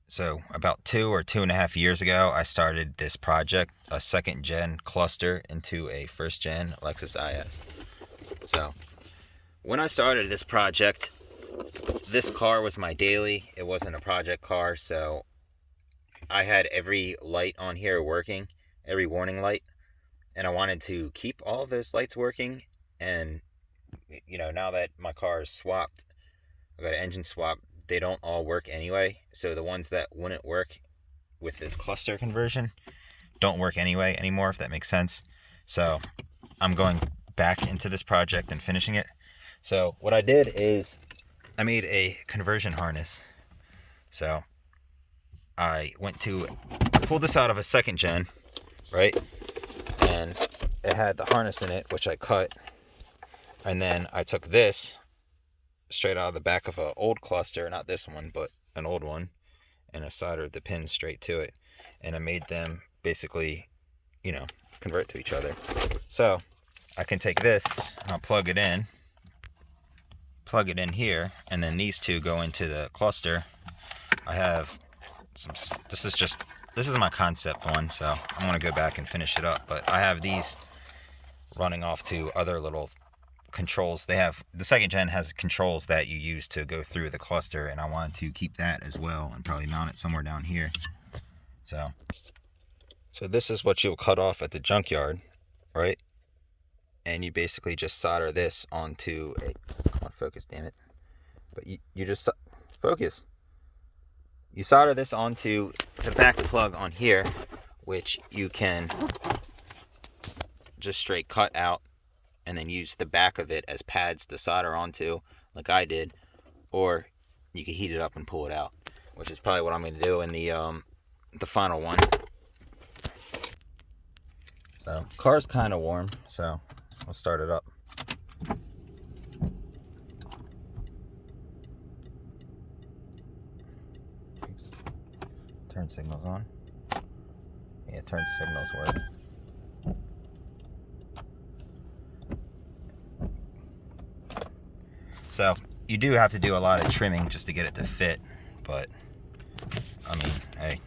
So about 2 or 2.5 years ago, I started this project, a second gen cluster into a first gen Lexus IS. So when I started this project, this car was my daily. It wasn't a project car, so I had every light on here working, every warning light, and I wanted to keep all of those lights working. And now that my car is swapped, I got an engine swap, they don't all work anyway. So the ones that wouldn't work with this cluster conversion don't work anyway anymore, if that makes sense. So I'm going back into this project and finishing it. So what I did is I made a conversion harness. So I pulled this out of a second gen, right? And it had the harness in it, which I cut. And then I took this straight out of the back of an old cluster, not this one, but an old one, and I soldered the pins straight to it. And I made them basically, convert to each other. So I can take this and I'll plug it in here, and then these two go into the cluster. I have this is my concept one, so I'm going to go back and finish it up, but I have these running off to other little controls. The second gen has controls that you use to go through the cluster, and I want to keep that as well and probably mount it somewhere down here. So this is what you'll cut off at the junkyard, right? And you basically just solder this onto a, come on, focus, damn it. But you just focus. You solder this onto the back plug on here, which you can just straight cut out and then use the back of it as pads to solder onto, like I did, or you can heat it up and pull it out, which is probably what I'm going to do in the final one. So car's kind of warm, so I'll start it up. Oops. Turn signals on. Yeah, turn signals work. So you do have to do a lot of trimming just to get it to fit, but I mean, hey,